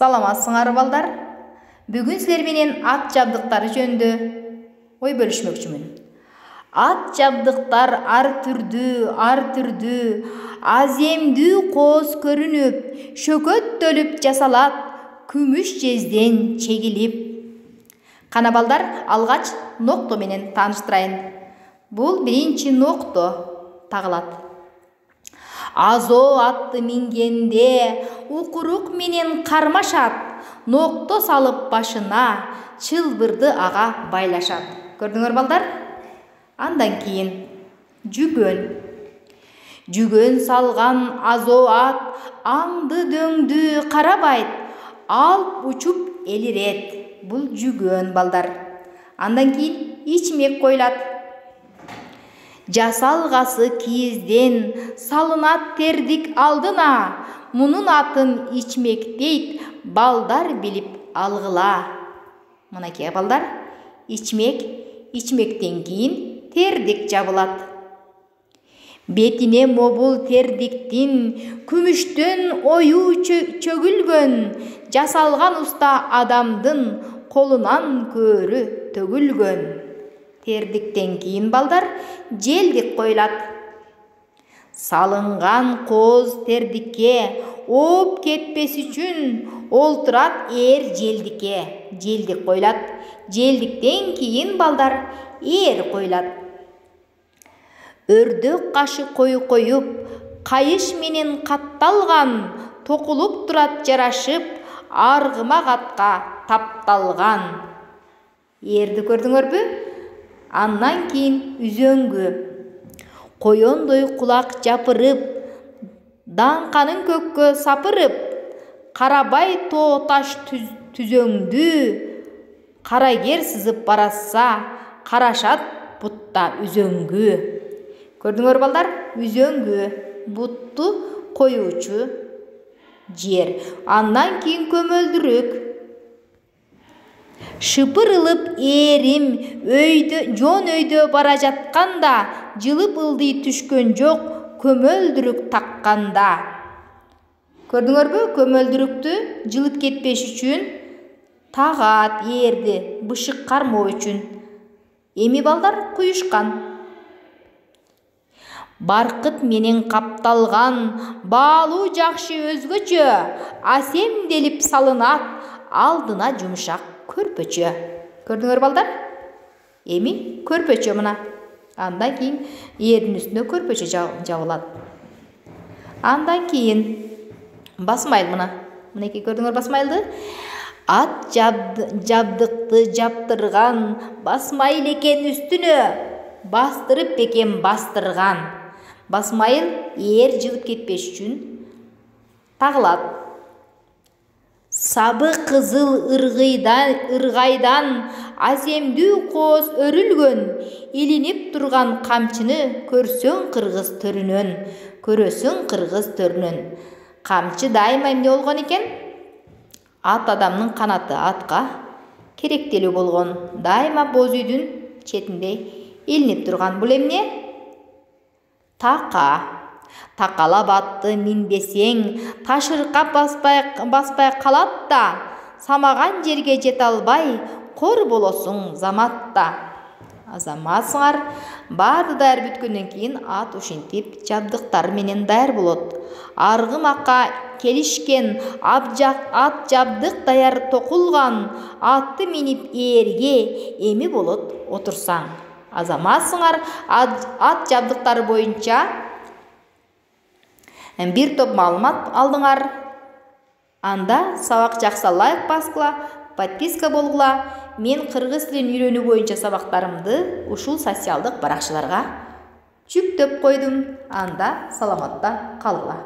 Саламатсыңар балдар. Бүгін сілер менен ат жабдықтары жөнді ой бөлішмөкчүмүн. Ат жабдықтар ар түрдүү, аземдүү кооз көрүнүп, шөкөттөлүп жасалат, күмүш жезден чегилип. Кана балдар, алгач нокто менен тааныштырайын. Бул биринчи нокто тагылат. Азо атты мингенде, укурук менен кармашат, нокто салып башына, чылбырды ага байлашат. Көрдүңөр балдар? Андан кийин жүгөн салган азо ат аңды дөңдү карабайт, алып учуп элирет. Бул жүгөн балдар. Андан кийин ичмек коюлат. Жасалгасы кийизден салынат тердик алдына, мунун атын ичмек дейт, балдар билип алгыла. Мынакей балдар, ичмектен кийин тердик жабылат. Бетине мобул тердиктин күмүштөн ою чөгүлгөн, жасалган уста адамдын колунан көрү төгүлгөн. Тердиктен кийин балдар желдик коюлат. Салынган кооз тердикке ооп кетпес үчүн олтурат желдикке. Желдик коюлат. Желдиктен кийин балдар коюлат. Өрдөк кашы коюп, кайыш менен катталган, токулуп турат жарашып, аргымак атка тапталган. Эрди көрдүңөрбү? Андан кийин үзөңгү. Коёндой кулак жапырып, даңканын көккө сапырып, карабай тоо таш түзөңдү, карагер сызып баратса, карашат бутта үзөңгү. Көрдүңөр балдар? Үзөңгү, бутту коюучу жер. Андан кийин көмөлдүрүк. Шыпырылып эрим жон өйдө бара жатканда, жылып ылдый түшкөн жок, көмөлдүрүк такканда. Көрдүңөрбү? Көмөлдүрүктү жылып кетпеш үчүн тагат эрди, бышык кармоо үчүн. Эми балдар куюшкан. Баркыт менен капталган, баалуу жакшы өзгөчө, асемделип салынат, алдына жумшак көрпөчө. Көрдүңөр балдар? Эми көрпөчө мына. Андан кийин эрдин үстүнө көрпөчө жабылат. Андан кийин басмайыл мына. Мынакей көрдүңөр басмайылды? Ат жабдыкты жаптырган, басмайыл экен үстүнө, бастырып бекен бастырган. Басмайыл жылып кетпеш үчүн тагылат. Сабы кызыл ыргайдан аземдүү кооз өрүлгөн, илинип турган камчыны көрсөң кыргыз төрүнөн. Камчы дайыма эмне болгон экен? Ат адамдын канаты атка керектелүү болгон. Дайыма боз үйдүн четинде илинип турган. Бул эмне? Така. Такалап атты минбесең, ташыркап баспай калат да, самаган жерге жете албай, кор болосуң заматта. Азаматсыңар, баарды даяр бүткөндөн кийин ат ушинтип жабдыктар менен даяр болот. Аргымакка келишкен, ат жабдык даяр токулган, атты минип эрге эми болот отурсаң. Азаматсыңар, ат жабдыктары боюнча бир топ маалымат алдыңар. Анда сабак жакса лайк баскыла, подписка болгула. Мен кыргыз тилин үйрөнүү боюнча сабактарымды ушул социалдык баракчаларга жүктөп койдум. Анда саламатта калгыла.